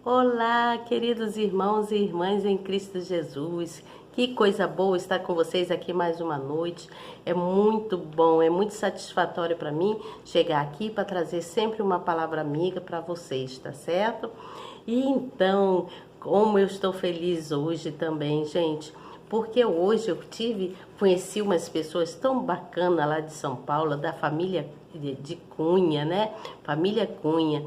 Olá, queridos irmãos e irmãs em Cristo Jesus. Que coisa boa estar com vocês aqui mais uma noite. É muito bom, é muito satisfatório para mim chegar aqui para trazer sempre uma palavra amiga para vocês, tá certo? E então, como eu estou feliz hoje também, gente, porque hoje eu conheci umas pessoas tão bacanas lá de São Paulo, da família de Cunha, né? Família Cunha,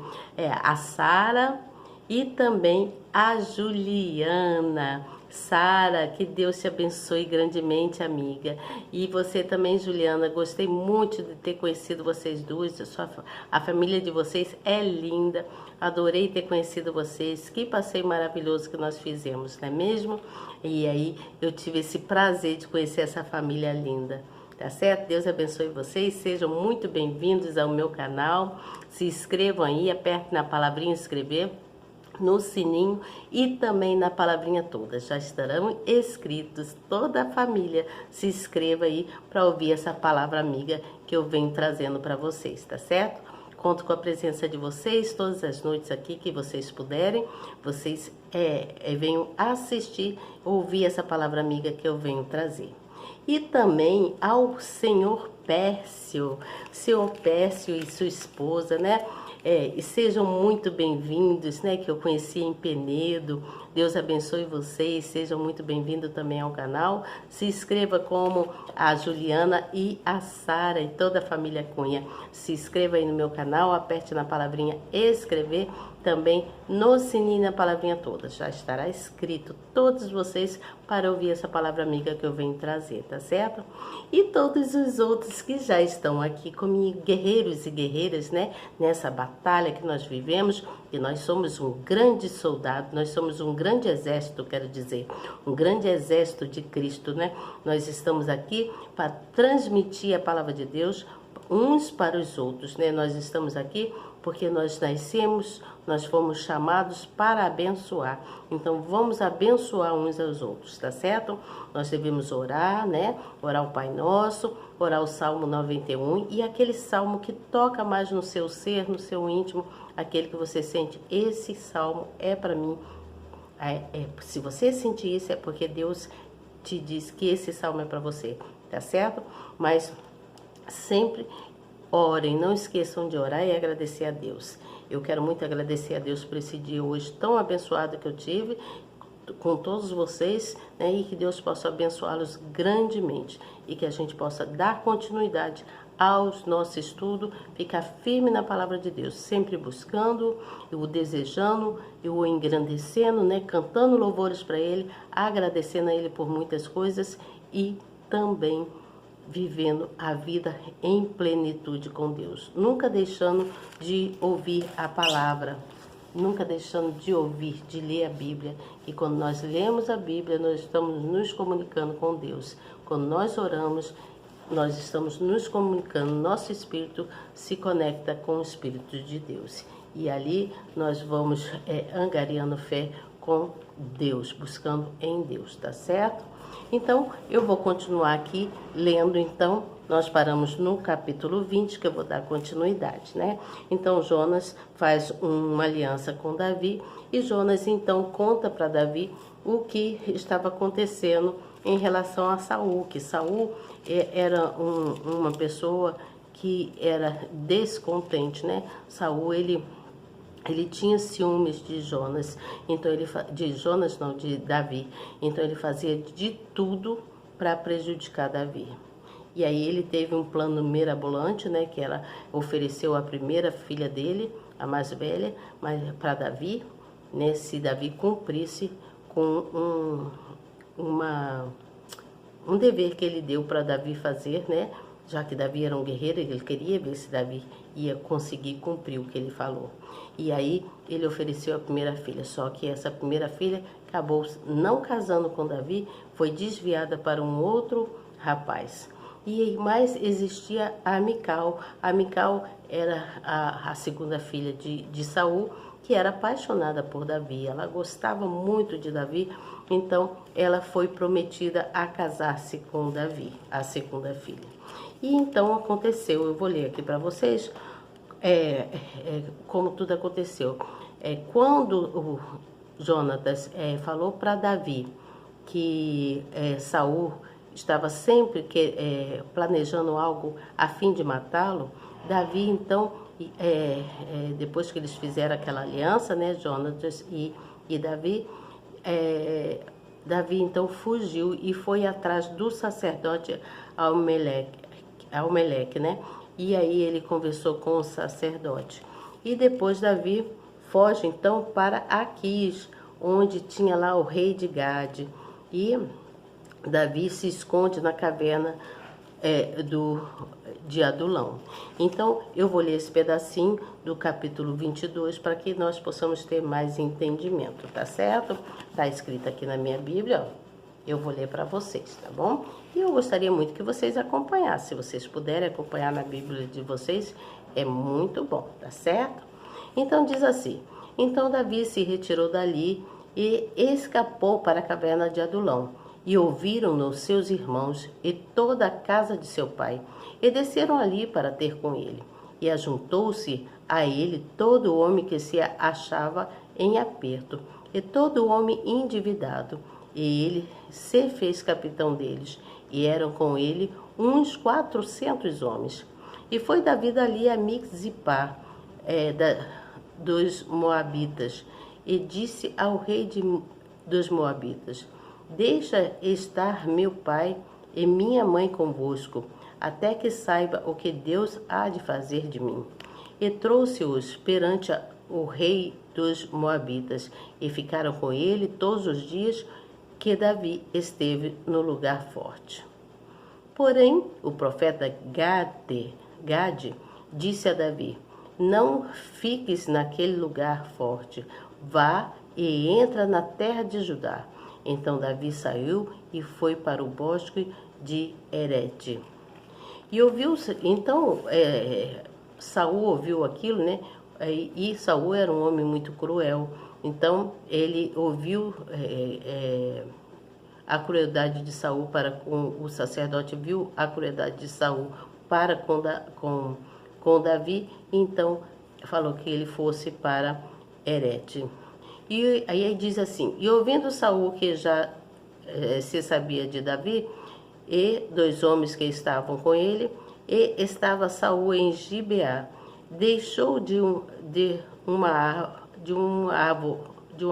a Sara e também a Juliana. Sara, que Deus te abençoe grandemente, amiga. E você também, Juliana, gostei muito de ter conhecido vocês duas. A família de vocês é linda. Adorei ter conhecido vocês. Que passeio maravilhoso que nós fizemos, não é mesmo? E aí eu tive esse prazer de conhecer essa família linda. Tá certo? Deus abençoe vocês. Sejam muito bem-vindos ao meu canal. Se inscrevam aí, apertem na palavrinha inscrever, no sininho e também na palavrinha toda. Já estarão inscritos, toda a família se inscreva aí para ouvir essa palavra amiga que eu venho trazendo para vocês, tá certo? Conto com a presença de vocês todas as noites aqui que vocês puderem. Vocês venham assistir, ouvir essa palavra amiga que eu venho trazer. E também ao senhor Pércio e sua esposa, né? E sejam muito bem-vindos, né? Que eu conheci em Penedo. Deus abençoe vocês, sejam muito bem-vindos também ao canal. Se inscreva como a Juliana e a Sara e toda a família Cunha. Se inscreva aí no meu canal, aperte na palavrinha inscrever, também no sininho na palavrinha toda. Já estará escrito todos vocês para ouvir essa palavra amiga que eu venho trazer, tá certo? E todos os outros que já estão aqui comigo, guerreiros e guerreiras, né? Nessa batalha que nós vivemos, e nós somos um grande soldado, nós somos um grande exército, quero dizer, um grande exército de Cristo, né? Nós estamos aqui para transmitir a palavra de Deus uns para os outros, né? Nós estamos aqui porque nós nascemos, nós fomos chamados para abençoar. Então vamos abençoar uns aos outros, tá certo? Nós devemos orar, né? Orar o Pai Nosso, orar o Salmo 91 e aquele salmo que toca mais no seu ser, no seu íntimo, aquele que você sente, esse salmo é para mim. Se você sentir isso é porque Deus te diz que esse salmo é para você, tá certo? Mas sempre orem, não esqueçam de orar e agradecer a Deus. Eu quero muito agradecer a Deus por esse dia hoje tão abençoado que eu tive com todos vocês, né? E que Deus possa abençoá-los grandemente e que a gente possa dar continuidade ao nosso estudo, ficar firme na palavra de Deus, sempre buscando, o desejando, o engrandecendo, né? Cantando louvores para Ele, agradecendo a Ele por muitas coisas e também vivendo a vida em plenitude com Deus, nunca deixando de ouvir a palavra, nunca deixando de ouvir, de ler a Bíblia. E quando nós lemos a Bíblia, nós estamos nos comunicando com Deus. Quando nós oramos, nós estamos nos comunicando, nosso espírito se conecta com o Espírito de Deus. E ali nós vamos angariando fé com Deus, buscando em Deus, tá certo? Então, eu vou continuar aqui lendo, então, nós paramos no capítulo 20, que eu vou dar continuidade, né? Então, Jonas faz uma aliança com Davi, e Jonas, então, conta para Davi o que estava acontecendo em relação a Saul, que Saul era uma pessoa que era descontente, né? Saul, ele tinha ciúmes de Jonas, então de Davi. Então ele fazia de tudo para prejudicar Davi. E aí ele teve um plano mirabolante, né, que ela ofereceu a primeira filha dele, a mais velha, mas para Davi, né, se Davi cumprisse com um dever que ele deu para Davi fazer, né? Já que Davi era um guerreiro, ele queria ver se Davi ia conseguir cumprir o que ele falou. E aí ele ofereceu a primeira filha, só que essa primeira filha acabou não casando com Davi, foi desviada para um outro rapaz. E mais existia a Mical. A Mical era a segunda filha de Saul, que era apaixonada por Davi. Ela gostava muito de Davi, então ela foi prometida a casar-se com Davi, a segunda filha. E então aconteceu, eu vou ler aqui para vocês como tudo aconteceu. quando o Jonatas falou para Davi que Saul estava sempre planejando algo a fim de matá-lo, Davi então, depois que eles fizeram aquela aliança, né, Jonatas e Davi, Davi então fugiu e foi atrás do sacerdote Aimeleque, né? E aí ele conversou com o sacerdote. E depois Davi foge então para Aquis, onde tinha lá o rei de Gade. E Davi se esconde na caverna de Adulão. Então, eu vou ler esse pedacinho do capítulo 22 para que nós possamos ter mais entendimento, tá certo? Tá escrito aqui na minha Bíblia, ó. Eu vou ler para vocês, tá bom? E eu gostaria muito que vocês acompanhassem. Se vocês puderem acompanhar na Bíblia de vocês, é muito bom, tá certo? Então, diz assim: Então Davi se retirou dali e escapou para a caverna de Adulão. E ouviram-no seus irmãos e toda a casa de seu pai, e desceram ali para ter com ele. E ajuntou-se a ele todo homem que se achava em aperto, e todo homem endividado. E ele se fez capitão deles, e eram com ele uns 400 homens. E foi Davi dali a Mixipá, dos Moabitas, e disse ao rei dos Moabitas: Deixa estar meu pai e minha mãe convosco, até que saiba o que Deus há de fazer de mim. E trouxe-os perante o rei dos Moabitas, e ficaram com ele todos os dias que Davi esteve no lugar forte. Porém, o profeta Gade disse a Davi: Não fiques naquele lugar forte, vá e entra na terra de Judá. Então Davi saiu e foi para o bosque de Herete. E Saul ouviu aquilo, né? E Saul era um homem muito cruel. Então ele ouviu a crueldade de Saul para com o sacerdote, viu a crueldade de Saul para com Davi. Então falou que ele fosse para Herete. E aí diz assim: E ouvindo Saul que já se sabia de Davi e dos homens que estavam com ele, e estava Saul em Gibeá, deixou de um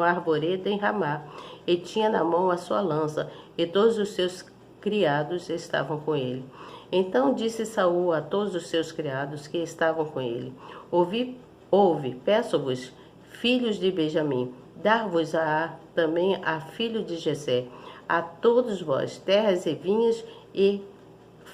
arvoredo em Ramá, e tinha na mão a sua lança, e todos os seus criados estavam com ele. Então disse Saul a todos os seus criados que estavam com ele: Ouve, peço-vos, filhos de Benjamim, dar-vos-á também a filho de Jessé, a todos vós, terras e vinhas, e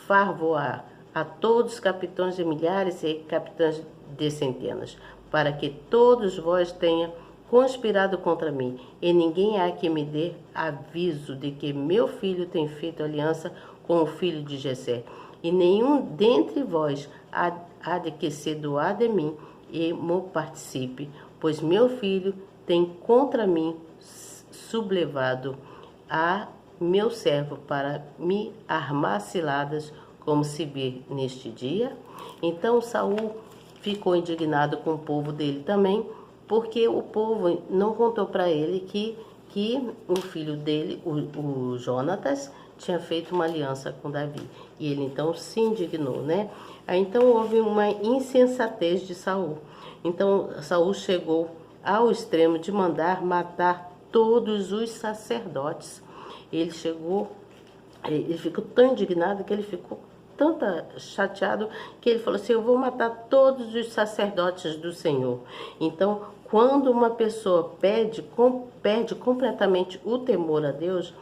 far-vos-á a todos capitães de milhares e capitães de centenas, para que todos vós tenham conspirado contra mim, e ninguém há que me dê aviso de que meu filho tem feito aliança com o filho de Jessé, e nenhum dentre vós há de que se doar de mim e mo participe, pois meu filho tem contra mim sublevado a meu servo para me armar ciladas, como se vê neste dia. Então Saul ficou indignado com o povo dele também, porque o povo não contou para ele que o filho dele, o Jonatas, tinha feito uma aliança com Davi. E ele então se indignou, né? Aí então houve uma insensatez de Saul. Então Saul chegou ao extremo de mandar matar todos os sacerdotes. Ele ficou tão indignado que ele ficou tanto chateado que ele falou assim: eu vou matar todos os sacerdotes do Senhor. Então, quando uma pessoa perde completamente o temor a Deus,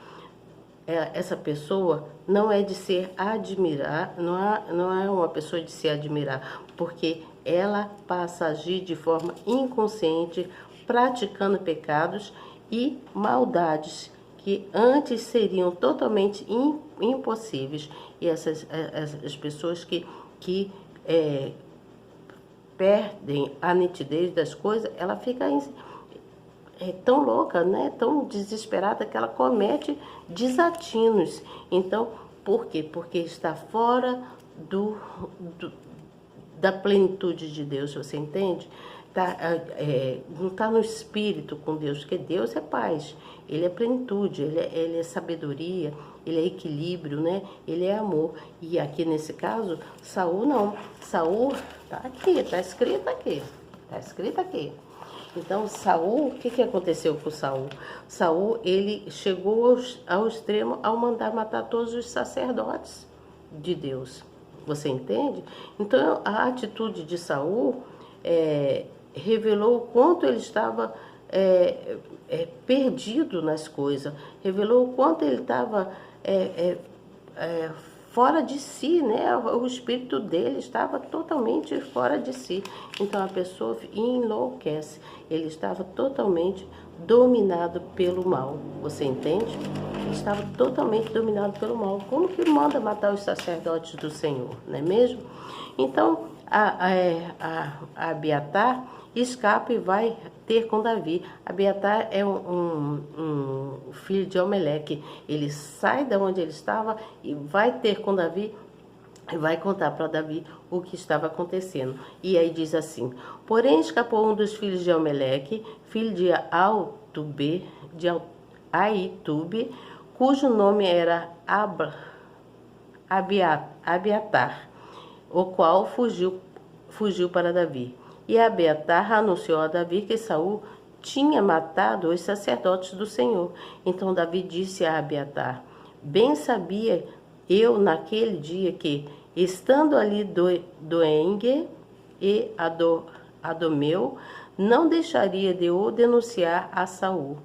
essa pessoa não é de se admirar, não é uma pessoa de se admirar, porque ela passa a agir de forma inconsciente, praticando pecados e maldades que antes seriam totalmente impossíveis. E essas pessoas que perdem a nitidez das coisas, ela fica tão louca, né? Tão desesperada que ela comete desatinos. Então, por quê? Porque está fora da plenitude de Deus, você entende? não está no espírito com Deus, porque Deus é paz, Ele é plenitude, ele é sabedoria, Ele é equilíbrio, né? Ele é amor. E aqui nesse caso, Saul não. Saul está aqui, está escrito aqui. Está escrito aqui. Então, Saul, o que aconteceu com Saul? Saul, ele chegou ao extremo ao mandar matar todos os sacerdotes de Deus. Você entende? Então, a atitude de Saul revelou o quanto ele estava perdido nas coisas, revelou o quanto ele estava fora de si, né? O espírito dele estava totalmente fora de si. Então a pessoa enlouquece. Ele estava totalmente dominado pelo mal. Você entende? Ele estava totalmente dominado pelo mal. Como que manda matar os sacerdotes do Senhor, não é mesmo? Então a Abiatar escapa e vai ter com Davi. Abiatar é um filho de Amaleque. Ele sai da onde ele estava e vai ter com Davi e vai contar para Davi o que estava acontecendo. E aí diz assim: porém escapou um dos filhos de Amaleque, filho de Aitube, cujo nome era Abiatar, o qual fugiu para Davi. E Abiatar anunciou a Davi que Saul tinha matado os sacerdotes do Senhor. Então Davi disse a Abiatar: bem sabia eu naquele dia que, estando ali Doeg e Adomeu, não deixaria de o denunciar a Saul.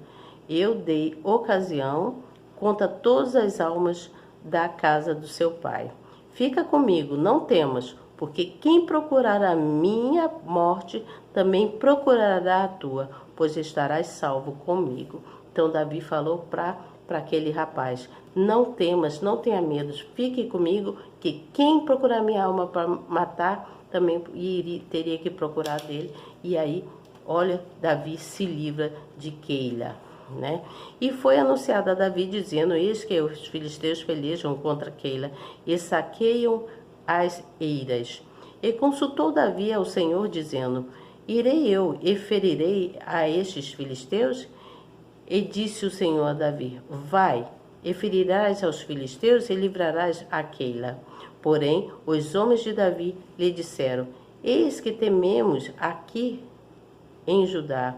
Eu dei ocasião contra todas as almas da casa do seu pai. Fica comigo, não temas, porque quem procurar a minha morte também procurará a tua, pois estarás salvo comigo. Então Davi falou para aquele rapaz: não temas, não tenha medo, fique comigo, que quem procurar minha alma para matar também teria que procurar dele. E aí, olha, Davi se livra de Keila, né? E foi anunciado a Davi dizendo: eis que os filisteus pelejam contra Keila e saqueiam as eiras. E consultou Davi ao Senhor, dizendo: irei eu e ferirei a estes filisteus? E disse o Senhor a Davi: vai, e ferirás aos filisteus e livrarás a Keila. Porém, os homens de Davi lhe disseram: eis que tememos aqui em Judá,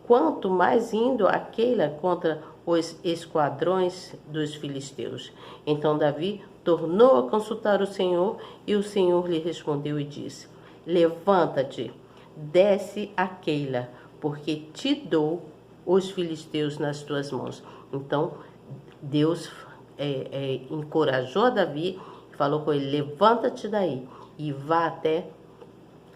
quanto mais indo a Keila contra os esquadrões dos filisteus. Então Davi tornou a consultar o Senhor, e o Senhor lhe respondeu e disse: levanta-te, desce a Keila, porque te dou os filisteus nas tuas mãos. Então Deus encorajou Davi, falou com ele: levanta-te daí e vá até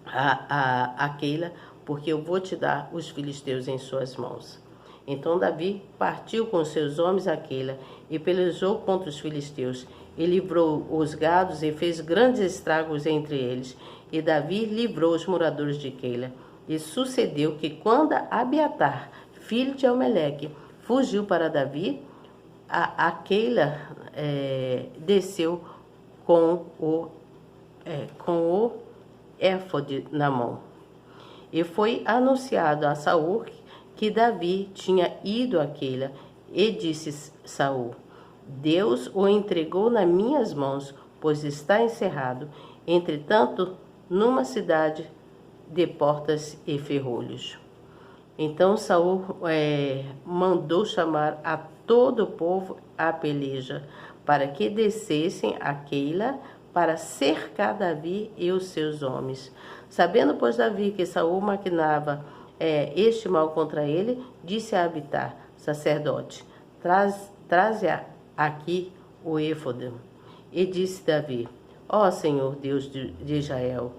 a Keila, porque eu vou te dar os filisteus em suas mãos. Então Davi partiu com seus homens a Keila e pelejou contra os filisteus. E livrou os gados e fez grandes estragos entre eles. E Davi livrou os moradores de Keila. E sucedeu que quando Abiatar, filho de Amaleque, fugiu para Davi, a Keila desceu com o éfode na mão. E foi anunciado a Saul que Davi tinha ido a Keila. E disse Saul: Deus o entregou nas minhas mãos, pois está encerrado, entretanto, numa cidade de portas e ferrolhos. Então Saul mandou chamar a todo o povo à peleja, para que descessem a Keila para cercar Davi e os seus homens. Sabendo, pois, Davi que Saul maquinava este mal contra ele, disse a Abiatar, sacerdote: traze aqui o éfode. E disse Davi: ó Senhor Deus de Israel,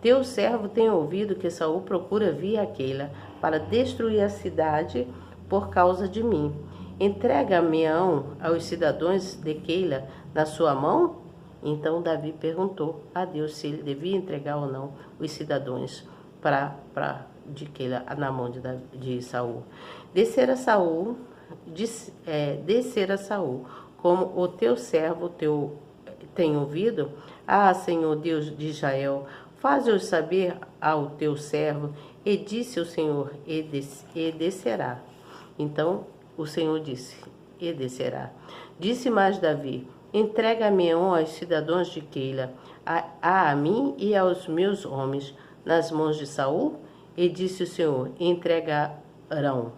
teu servo tem ouvido que Saul procura vir a Keila para destruir a cidade por causa de mim. Entrega Meão aos cidadãos de Keila na sua mão? Então Davi perguntou a Deus se ele devia entregar ou não os cidadãos de Keila na mão de Saul. Descer a Saul, como o teu servo tem ouvido? Ah, Senhor Deus de Israel, faze-o saber ao teu servo, E disse o Senhor, e descerá. Então o Senhor disse, e descerá. Disse mais Davi, entrega a Meon aos cidadãos de Keila, a mim e aos meus homens, nas mãos de Saul? E disse o Senhor, entregarão.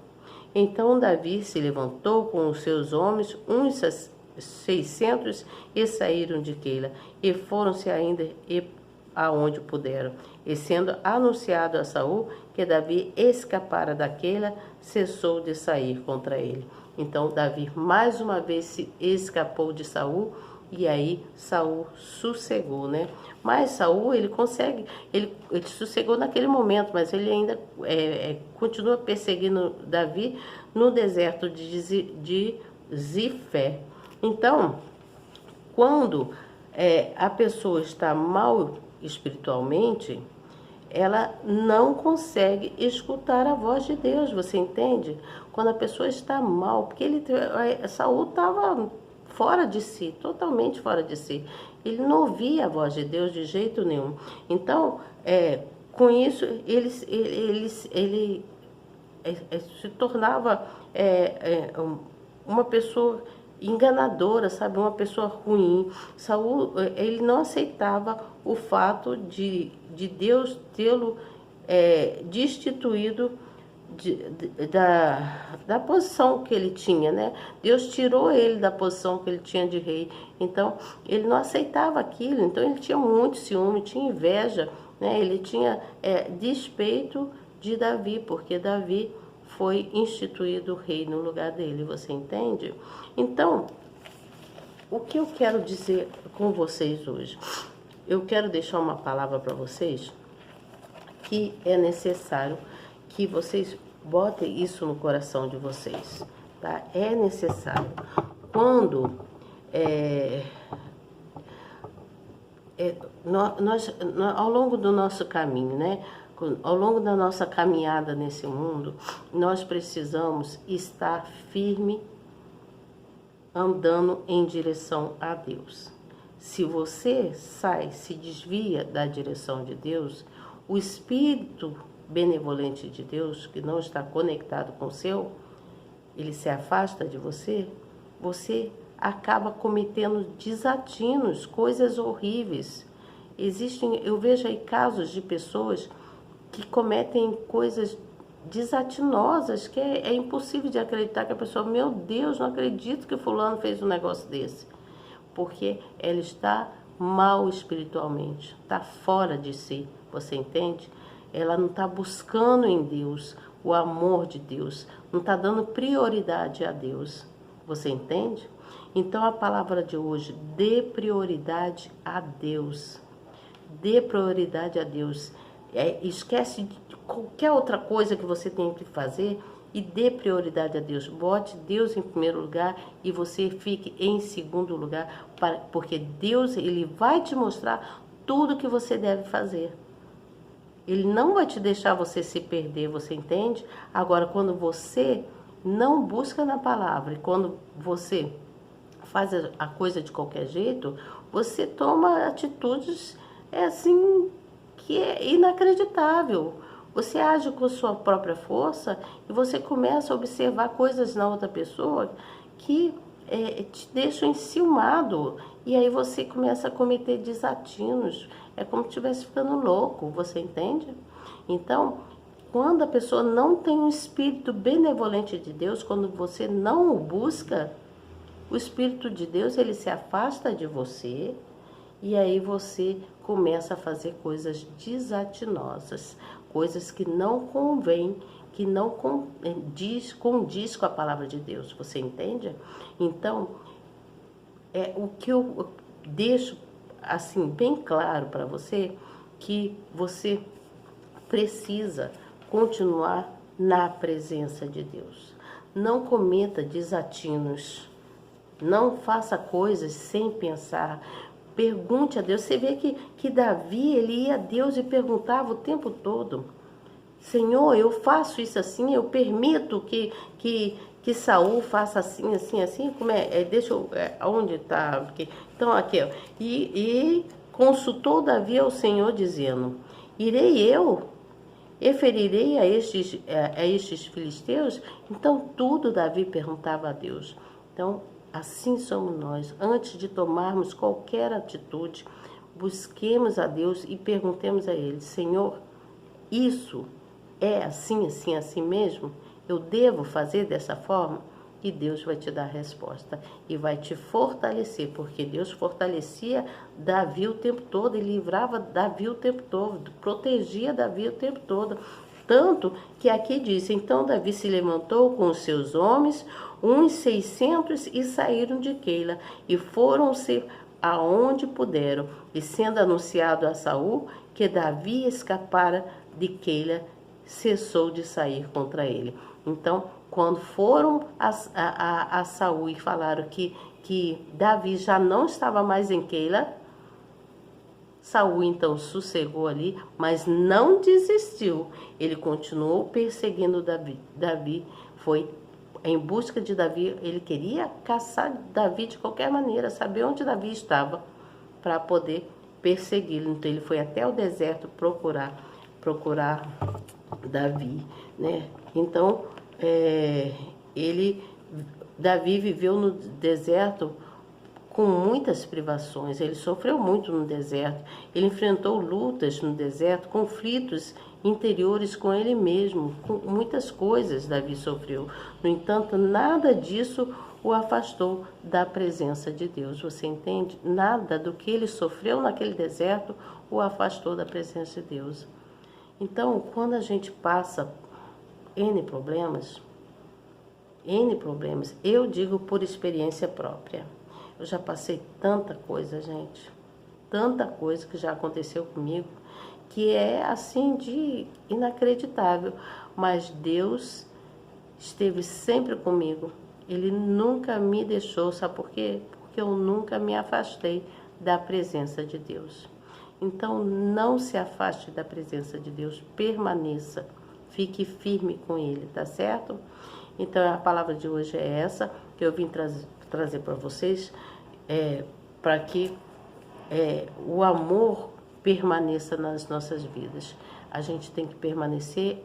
Então Davi se levantou com os seus homens, uns 600, e saíram de Keila, e foram-se ainda aonde puderam. E sendo anunciado a Saul que Davi escapara daquela, cessou de sair contra ele. Então Davi mais uma vez se escapou de Saul, e aí Saul sossegou, né? Mas Saul, ele sossegou naquele momento, mas ele ainda continua perseguindo Davi no deserto de Zifé. Então, quando a pessoa está mal espiritualmente, ela não consegue escutar a voz de Deus, você entende? Quando a pessoa está mal, porque Saul estava fora de si, totalmente fora de si. Ele não ouvia a voz de Deus de jeito nenhum. Então, com isso, ele se tornava uma pessoa enganadora, sabe? Uma pessoa ruim. Saul, ele não aceitava o fato de Deus tê-lo destituído da posição que ele tinha, né? Deus tirou ele da posição que ele tinha de rei. Então, ele não aceitava aquilo. Então, ele tinha muito ciúme, tinha inveja, né? Ele tinha despeito de Davi, porque Davi foi instituído rei no lugar dele, você entende? Então, o que eu quero dizer com vocês hoje? Eu quero deixar uma palavra para vocês que é necessário que vocês botem isso no coração de vocês, tá? É necessário. Quando nós, ao longo do nosso caminho, né? Ao longo da nossa caminhada nesse mundo, nós precisamos estar firme, andando em direção a Deus. Se você se desvia da direção de Deus, o Espírito benevolente de Deus, que não está conectado com o seu, ele se afasta de você, você acaba cometendo desatinos, coisas horríveis. Eu vejo aí casos de pessoas que cometem coisas desatinosas, que é impossível de acreditar, que a pessoa, meu Deus, não acredito que fulano fez um negócio desse. Porque ela está mal espiritualmente, está fora de si, você entende? Ela não está buscando em Deus o amor de Deus, não está dando prioridade a Deus, você entende? Então a palavra de hoje, dê prioridade a Deus, dê prioridade a Deus. Esquece de qualquer outra coisa que você tem que fazer e dê prioridade a Deus. Bote Deus em primeiro lugar e você fique em segundo lugar, porque Deus, ele vai te mostrar tudo que você deve fazer. Ele não vai te deixar você se perder, você entende? Agora, quando você não busca na palavra e quando você faz a coisa de qualquer jeito, você toma atitudes assim que é inacreditável. Você age com sua própria força e você começa a observar coisas na outra pessoa que te deixam enciumado. E aí você começa a cometer desatinos. É como se estivesse ficando louco, você entende? Então, quando a pessoa não tem um espírito benevolente de Deus, quando você não o busca, o Espírito de Deus, ele se afasta de você e aí você começa a fazer coisas desatinosas, coisas que não convém, que não condiz com a palavra de Deus, você entende? Então, o que eu deixo assim bem claro para você, que você precisa continuar na presença de Deus. Não cometa desatinos, não faça coisas sem pensar. Pergunte a Deus. Você vê que Davi, ele ia a Deus e perguntava o tempo todo: Senhor, eu faço isso assim, eu permito que Saul faça assim, assim, assim. Como deixa eu, onde está? Então, aqui, ó. E consultou Davi ao Senhor, dizendo: irei eu E ferirei a estes filisteus? Então tudo Davi perguntava a Deus. Então, assim somos nós. Antes de tomarmos qualquer atitude, busquemos a Deus e perguntemos a Ele: Senhor, isso é assim, assim, assim mesmo? Eu devo fazer dessa forma? E Deus vai te dar a resposta e vai te fortalecer, porque Deus fortalecia Davi o tempo todo e livrava Davi o tempo todo, protegia Davi o tempo todo. Tanto que aqui diz: então Davi se levantou com os seus homens, uns 600, e saíram de Keila, e foram-se aonde puderam. E sendo anunciado a Saul que Davi escapara de Keila, cessou de sair contra ele. Então, quando foram a Saul e falaram que Davi já não estava mais em Keila, Saul então sossegou ali, mas não desistiu. Ele continuou perseguindo Davi. Davi foi em busca de Davi. Ele queria caçar Davi de qualquer maneira, saber onde Davi estava para poder persegui-lo. Então ele foi até o deserto procurar Davi, né? Então Davi viveu no deserto com muitas privações. Ele sofreu muito no deserto. Ele enfrentou lutas no deserto, conflitos interiores com ele mesmo, com muitas coisas Davi sofreu. No entanto, nada disso o afastou da presença de Deus. Você entende? Nada do que ele sofreu naquele deserto o afastou da presença de Deus. Então, quando a gente passa N problemas, eu digo por experiência própria. Eu já passei tanta coisa, gente, tanta coisa que já aconteceu comigo, que é assim de inacreditável, mas Deus esteve sempre comigo. Ele nunca me deixou, sabe por quê? Porque eu nunca me afastei da presença de Deus. Então, não se afaste da presença de Deus, permaneça, fique firme com Ele, tá certo? Então, a palavra de hoje é essa, que eu vim trazer para vocês, para que o amor permaneça nas nossas vidas. A gente tem que permanecer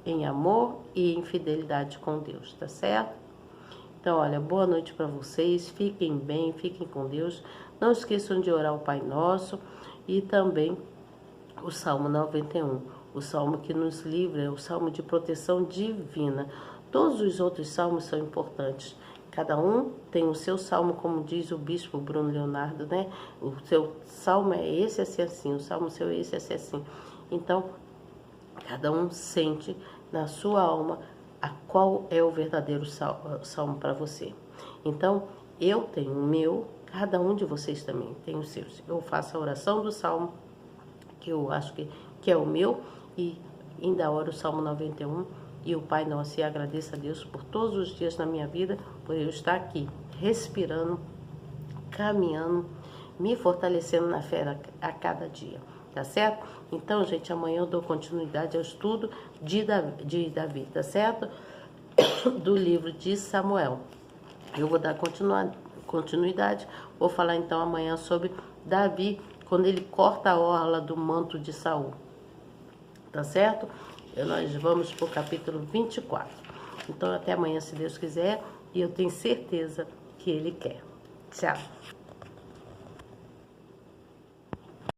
em amor e em fidelidade com Deus, tá certo? Então, olha, boa noite para vocês, fiquem bem, fiquem com Deus. Não esqueçam de orar o Pai Nosso e também o Salmo 91, o Salmo que nos livra, é o Salmo de proteção divina. Todos os outros salmos são importantes. Cada um tem o seu salmo, como diz o bispo Bruno Leonardo, né? O seu salmo é esse, assim, assim. O salmo seu é esse, assim, assim. Então, cada um sente na sua alma qual é o verdadeiro salmo para você. Então, eu tenho o meu, cada um de vocês também tem os seus. Eu faço a oração do salmo, que eu acho que é o meu, e ainda oro o Salmo 91, e o Pai Nosso, e agradeço a Deus por todos os dias na minha vida, por eu estar aqui, respirando, caminhando, me fortalecendo na fé a cada dia, tá certo? Então, gente, amanhã eu dou continuidade ao estudo de Davi, tá certo? Do livro de Samuel. Eu vou dar continuidade, vou falar então amanhã sobre Davi, quando ele corta a orla do manto de Saul, tá certo? Nós vamos para o capítulo 24. Então, até amanhã, se Deus quiser, e eu tenho certeza que Ele quer. Tchau!